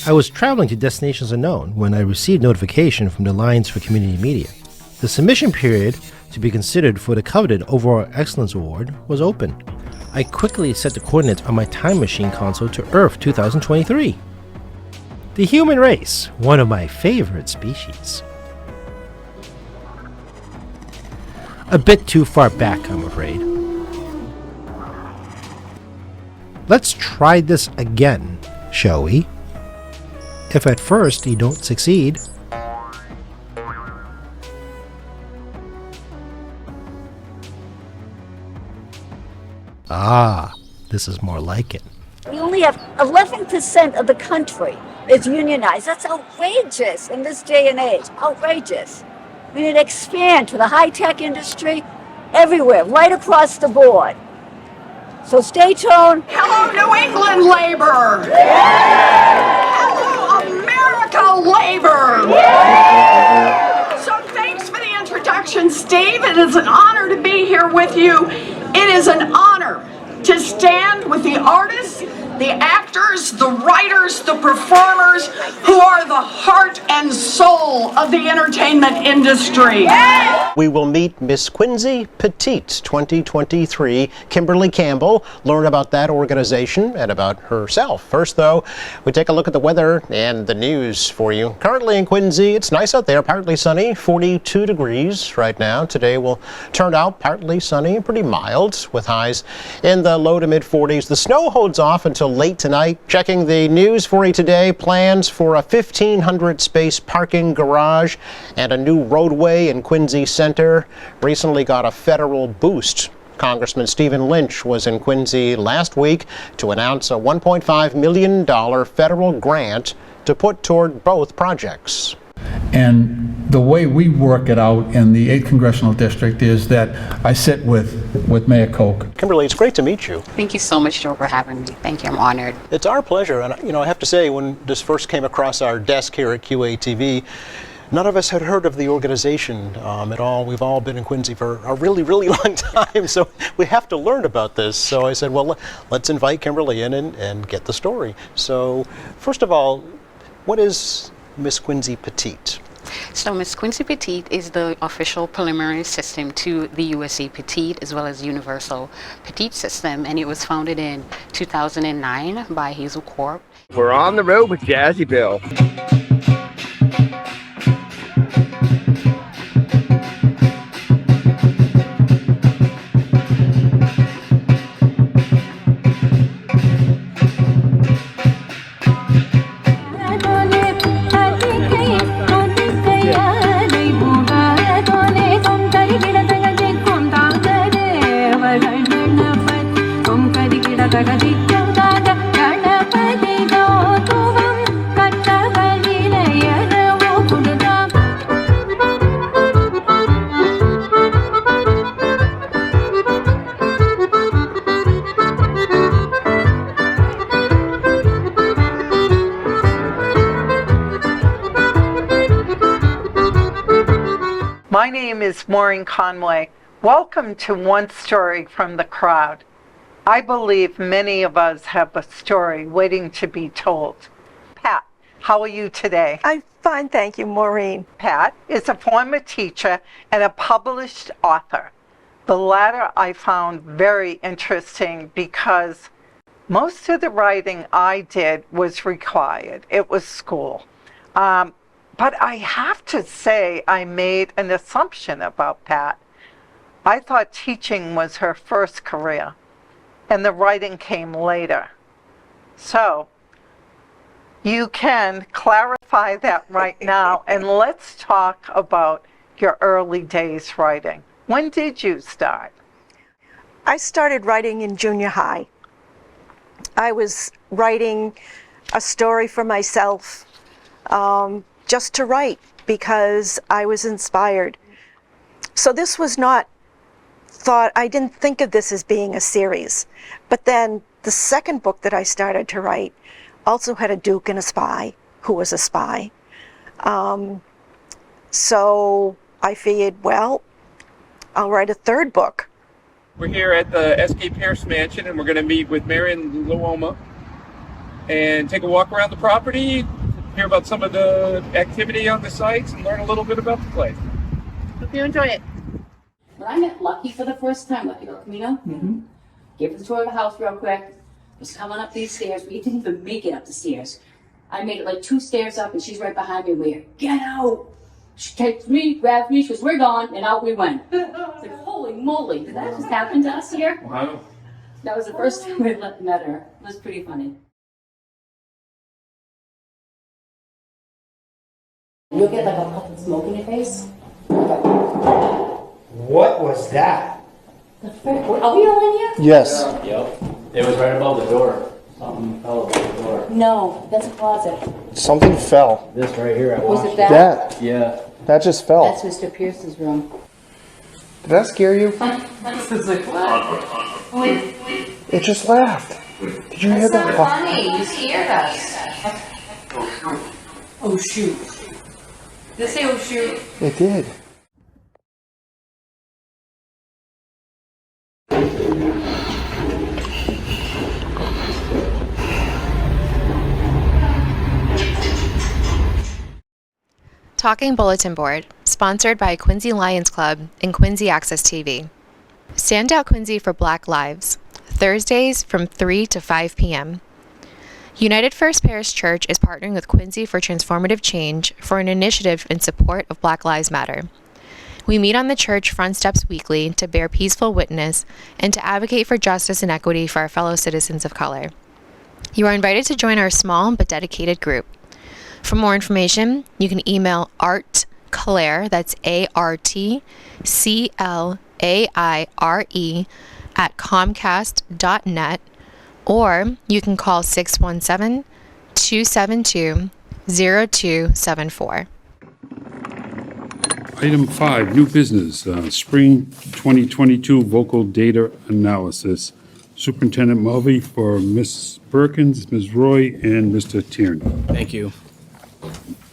I was traveling to destinations unknown when I received notification from the Alliance for Community Media. The submission period to be considered for the coveted Overall Excellence Award was open. I quickly set the coordinates on my time machine console to Earth 2023. The human race, one of my favorite species. A bit too far back, I'm afraid. Let's try this again, shall we? If at first you don't succeed. Ah, this is more like it. We only have 11% of the country is unionized. That's outrageous in this day and age. Outrageous. We need to expand to the high-tech industry everywhere, right across the board. So stay tuned. Hello, New England labor! Hello, America labor! So thanks for the introduction, Steve. It is an honor to be here with you. It is an honor to stand with the artists, the actors, the writers, the performers who are the heart and soul of the entertainment industry. We will meet Miss Quincy Petite 2023, Kimberly Campbell, learn about that organization and about herself. First, though, we take a look at the weather and the news for you. Currently in Quincy, it's nice out there, partly sunny, 42 degrees right now. Today will turn out partly sunny, pretty mild, with highs in the low to mid 40s. The snow holds off until late tonight. Checking the news for you today, plans for a 1,500 space parking garage and a new roadway in Quincy Center recently got a federal boost. Congressman Stephen Lynch was in Quincy last week to announce a $1.5 million federal grant to put toward both projects. And the way we work it out in the 8th Congressional District is that I sit with Mayor Koch. Kimberly, it's great to meet you. Thank you so much, Joe, for having me. Thank you. I'm honored. It's our pleasure. And, I have to say, when this first came across our desk here at QATV, none of us had heard of the organization at all. We've all been in Quincy for a really, really long time, so we have to learn about this. So I said, well, let's invite Kimberly in and get the story. So, first of all, what is Miss Quincy Petite? So Miss Quincy Petite is the official preliminary system to the USA Petite as well as Universal Petite System, and it was founded in 2009 by Hazel Corp. We're on the road with Jazzy Bill. My name is Maureen Conway. Welcome to One Story from the Crowd. I believe many of us have a story waiting to be told. Pat, how are you today? I'm fine, thank you, Maureen. Pat is a former teacher and a published author. The latter I found very interesting because most of the writing I did was required. It was school. But I have to say I made an assumption about Pat. I thought teaching was her first career, and the writing came later. So, you can clarify that right now, and let's talk about your early days writing. When did you start? I started writing in junior high. I was writing a story for myself, just to write because I was inspired. So this was not I didn't think of this as being a series. But then the second book that I started to write also had a Duke and a spy who was a spy. So I figured, well, I'll write a third book. We're here at the S.K. Pierce Mansion, and we're going to meet with Marion Luoma. and take a walk around the property, hear about some of the activity on the sites, and learn a little bit about the place. Hope you enjoy it. When I met Lucky for the first time, Lucky Del Camino, gave her the tour of the house real quick, was coming up these stairs. We didn't even make it up the stairs. I made it like 2 stairs up, and she's right behind me. We're, get out! She takes me, grabs me, she goes, we're gone, and out we went. It's like, holy moly, did that just happen to us here? Wow. That was the first time we met her. It was pretty funny. You'll get like a puff of smoke in your face. What was that? The frick? Are we all in here? Yes. Yep. It was right above the door. Something fell above the door. No, that's a closet. Something fell. This right here. Was it that? That. Yeah. That just fell. That's Mr. Pierce's room. Did that scare you? This is like, what? It just laughed. Did you hear that? Funny, you scared us. Oh shoot. Did it say oh shoot? It did. Talking Bulletin Board, sponsored by Quincy Lions Club and Quincy Access TV. Stand Out Quincy for Black Lives, Thursdays from 3 to 5 p.m. United First Parish Church is partnering with Quincy for Transformative Change for an initiative in support of Black Lives Matter. We meet on the church front steps weekly to bear peaceful witness and to advocate for justice and equity for our fellow citizens of color. You are invited to join our small but dedicated group. For more information, you can email artclaire, that's ARTCLAIRE, at comcast.net, or you can call 617-272-0274. Item 5, new business, spring 2022 vocal data analysis. Superintendent Mulvey for Ms. Perkins, Ms. Roy, and Mr. Tierney. Thank you.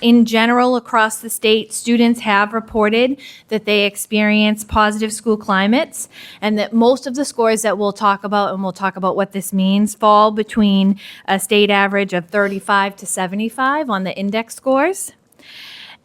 In general, across the state, students have reported that they experience positive school climates, and that most of the scores that we'll talk about, and we'll talk about what this means, fall between a state average of 35 to 75 on the index scores.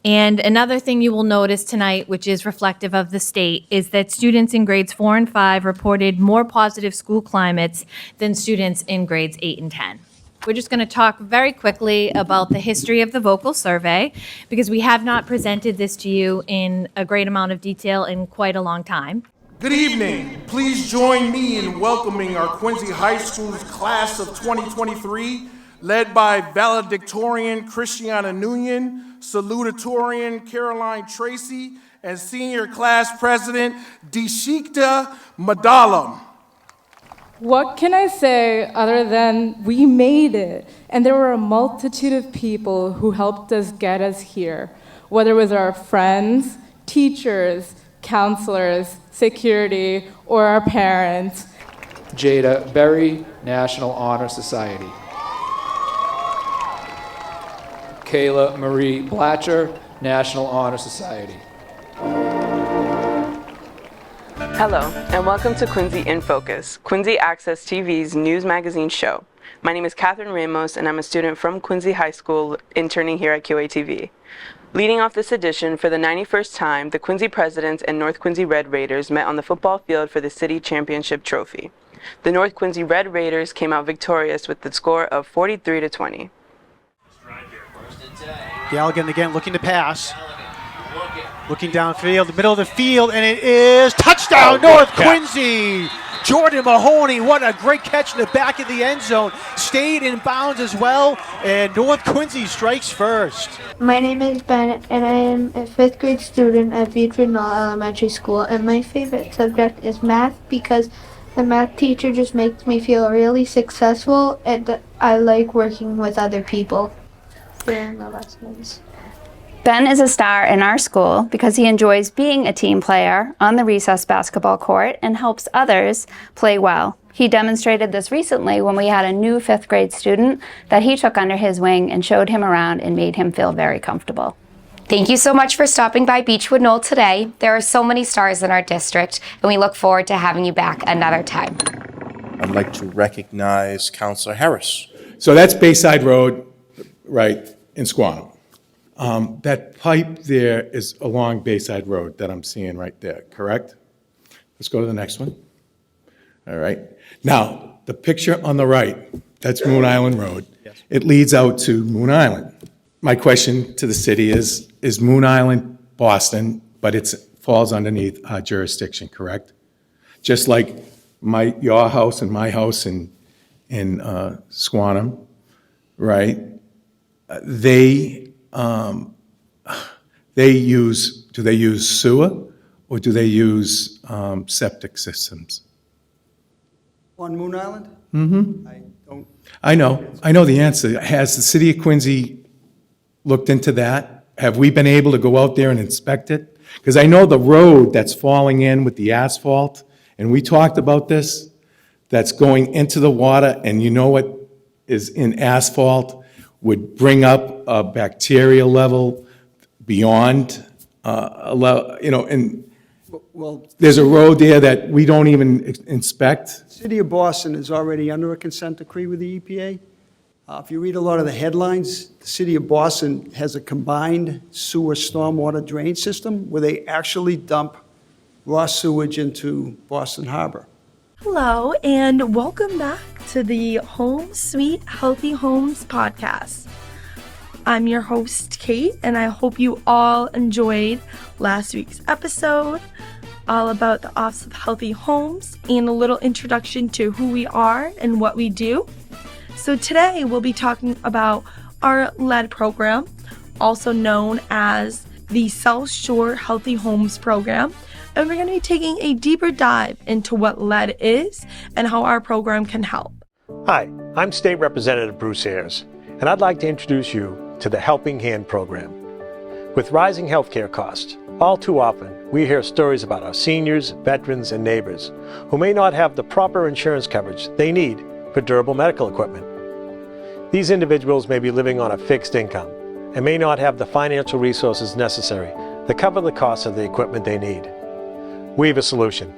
And another thing you will notice tonight, which is reflective of the state, is that students in grades 4 and 5 reported more positive school climates than students in grades 8 and 10. We're just going to talk very quickly about the history of the vocal survey, because we have not presented this to you in a great amount of detail in quite a long time. Good evening. Please join me in welcoming our Quincy High School's class of 2023, led by valedictorian Christiana Nguyen, salutatorian Caroline Tracy, and senior class president Deshikta Madalam. What can I say other than we made it? And there were a multitude of people who helped us get us here, whether it was our friends, teachers, counselors, security, or our parents. Jada Berry, National Honor Society. Kayla Marie Blatcher, National Honor Society. Hello, and welcome to Quincy in Focus, Quincy Access TV's news magazine show. My name is Catherine Ramos, and I'm a student from Quincy High School interning here at QATV. Leading off this edition, for the 91st time, the Quincy Presidents and North Quincy Red Raiders met on the football field for the city championship trophy. The North Quincy Red Raiders came out victorious with the score of 43-20. Galligan again looking to pass. Looking downfield, the middle of the field, and it is touchdown, North Quincy! Jordan Mahoney, what a great catch in the back of the end zone. Stayed in bounds as well, and North Quincy strikes first. My name is Ben, and I am a 5th grade student at Beechwood Knoll Elementary School, and my favorite subject is math because the math teacher just makes me feel really successful, and I like working with other people during the lessons. Ben is a star in our school because he enjoys being a team player on the recess basketball court and helps others play well. He demonstrated this recently when we had a new 5th grade student that he took under his wing and showed him around and made him feel very comfortable. Thank you so much for stopping by Beechwood Knoll today. There are so many stars in our district, and we look forward to having you back another time. I'd like to recognize Counselor Harris. So that's Bayside Road, right, in Squantum. That pipe there is along Bayside Road that I'm seeing right there, correct? Let's go to the next one. All right. Now, the picture on the right, that's Moon Island Road. Yes. It leads out to Moon Island. My question to the city is Moon Island Boston, but it falls underneath our jurisdiction, correct? Just like your house and my house in Squantum, right? Do they use sewer or do they use septic systems? On Moon Island? Mm-hmm. I don't. I know the answer. Has the city of Quincy looked into that? Have we been able to go out there and inspect it? Because I know the road that's falling in with the asphalt, and we talked about this, that's going into the water, and you know what is in asphalt would bring up a bacteria level beyond, and Well, there's a road there that we don't even inspect. the city of Boston is already under a consent decree with the EPA. If you read a lot of the headlines, the city of Boston has a combined sewer stormwater drain system where they actually dump raw sewage into Boston Harbor. Hello, and welcome back to the Home Sweet Healthy Homes podcast. I'm your host, Kate, and I hope you all enjoyed last week's episode, all about the Office of Healthy Homes and a little introduction to who we are and what we do. So today we'll be talking about our lead program, also known as the South Shore Healthy Homes program. And we're going to be taking a deeper dive into what lead is and how our program can help. Hi, I'm State Representative Bruce Ayers, and I'd like to introduce you to the Helping Hand program. With rising healthcare costs, all too often we hear stories about our seniors, veterans, and neighbors who may not have the proper insurance coverage they need for durable medical equipment. These individuals may be living on a fixed income and may not have the financial resources necessary to cover the cost of the equipment they need. We have a solution.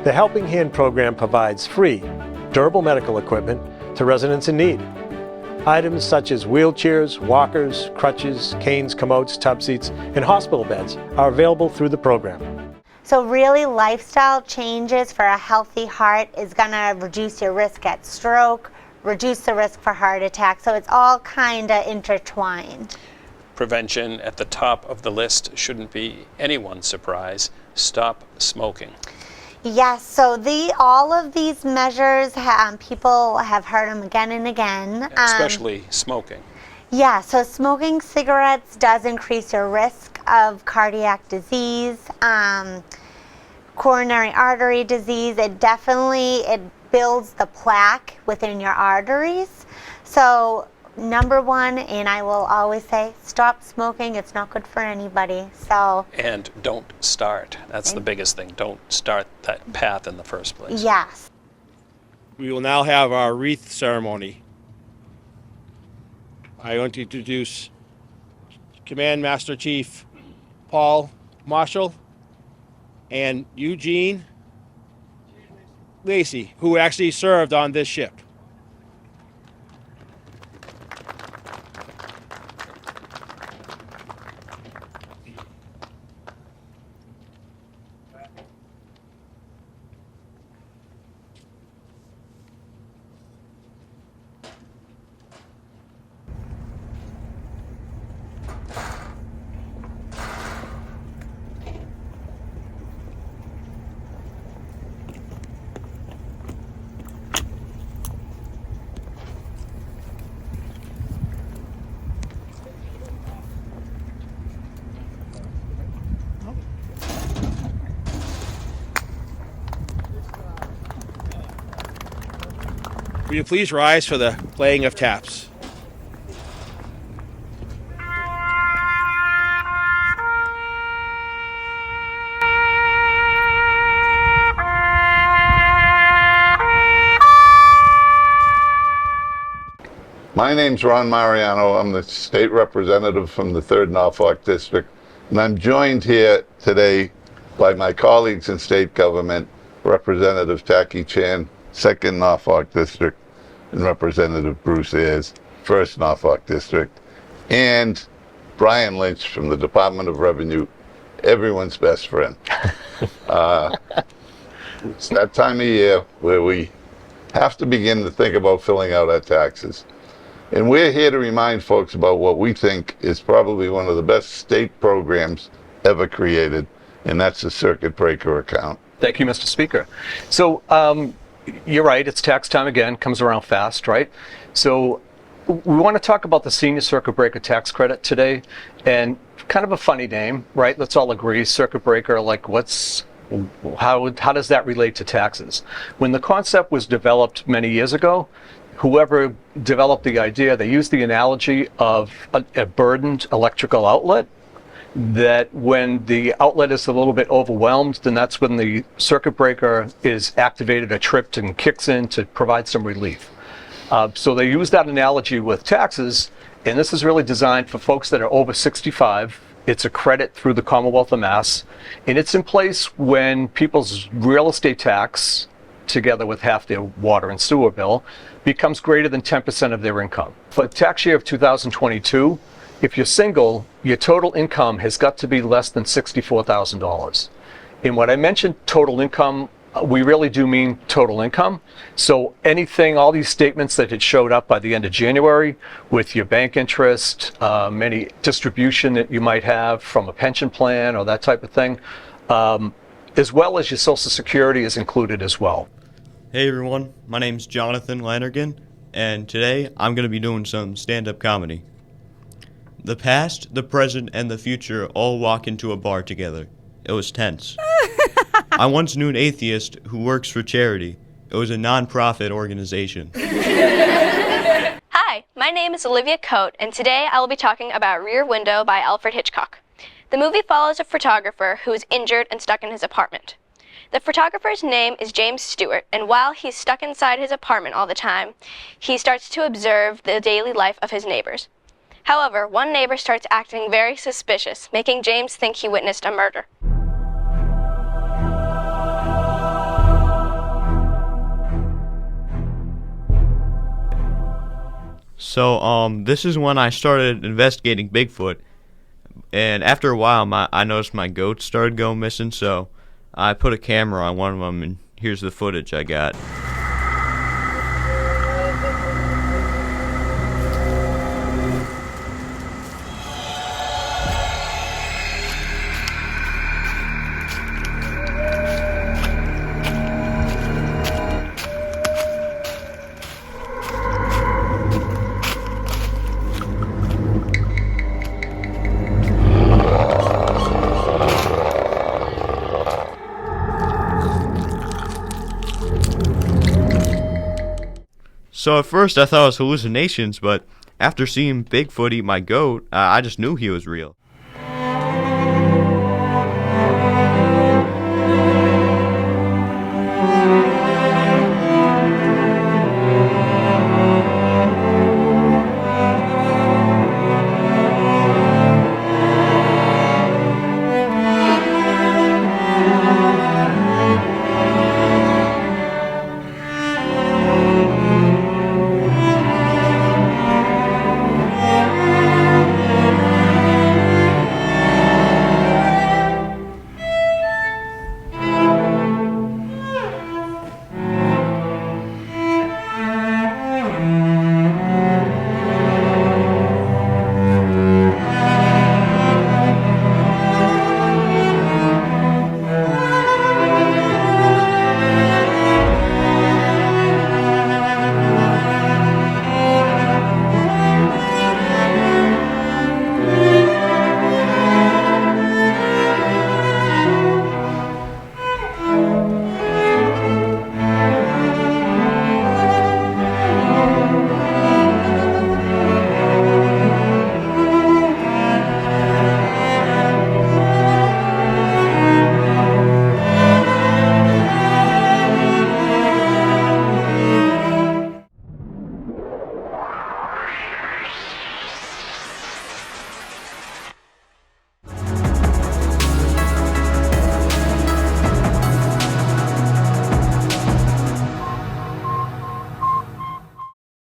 The Helping Hand program provides free, durable medical equipment to residents in need. Items such as wheelchairs, walkers, crutches, canes, commodes, tub seats, and hospital beds are available through the program. So really, lifestyle changes for a healthy heart is going to reduce your risk at stroke, reduce the risk for heart attack. So it's all kind of intertwined. Prevention at the top of the list shouldn't be anyone's surprise. Stop smoking. Yes, so all of these measures, people have heard them again and again. Especially smoking. Yeah, so smoking cigarettes does increase your risk of cardiac disease, coronary artery disease. It builds the plaque within your arteries. So number one, and I will always say, stop smoking. It's not good for anybody. And don't start. That's the biggest thing. Don't start that path in the first place. Yes. We will now have our wreath ceremony. I want to introduce Command Master Chief Paul Marshall and Eugene Lacey, who actually served on this ship. Will you please rise for the playing of taps? My name's Ron Mariano. I'm the state representative from the 3rd Norfolk District, and I'm joined here today by my colleagues in state government, Representative Taki Chan, 2nd Norfolk District, and Representative Bruce Ayers, 1st Norfolk District, and Brian Lynch from the Department of Revenue, everyone's best friend. It's that time of year where we have to begin to think about filling out our taxes. And we're here to remind folks about what we think is probably one of the best state programs ever created, and that's the circuit breaker account. Thank you, Mr. Speaker. So you're right, it's tax time again, comes around fast, right? So we want to talk about the senior circuit breaker tax credit today, and kind of a funny name, right? Let's all agree, circuit breaker, like how does that relate to taxes? When the concept was developed many years ago, whoever developed the idea, they used the analogy of a burdened electrical outlet, that when the outlet is a little bit overwhelmed, then that's when the circuit breaker is activated or tripped and kicks in to provide some relief. So they use that analogy with taxes, and this is really designed for folks that are over 65. It's a credit through the Commonwealth of Mass, and it's in place when people's real estate tax, together with half their water and sewer bill, becomes greater than 10% of their income. For tax year of 2022, if you're single, your total income has got to be less than $64,000. And when I mentioned total income, we really do mean total income. So anything, all these statements that had showed up by the end of January with your bank interest, any distribution that you might have from a pension plan or that type of thing, as well as your Social Security is included as well. Hey everyone, my name's Jonathan Lanergan, and today I'm going to be doing some stand-up comedy. The past, the present, and the future all walk into a bar together. It was tense. I once knew an atheist who works for charity. It was a non-profit organization. Hi, my name is Olivia Coate, and today I will be talking about Rear Window by Alfred Hitchcock. The movie follows a photographer who is injured and stuck in his apartment. The photographer's name is James Stewart, and while he's stuck inside his apartment all the time, he starts to observe the daily life of his neighbors. However, one neighbor starts acting very suspicious, making James think he witnessed a murder. So, this is when I started investigating Bigfoot, and after a while, I noticed my goats started going missing, so I put a camera on one of them, and here's the footage I got. So at first I thought it was hallucinations, but after seeing Bigfoot eat my goat, I just knew he was real.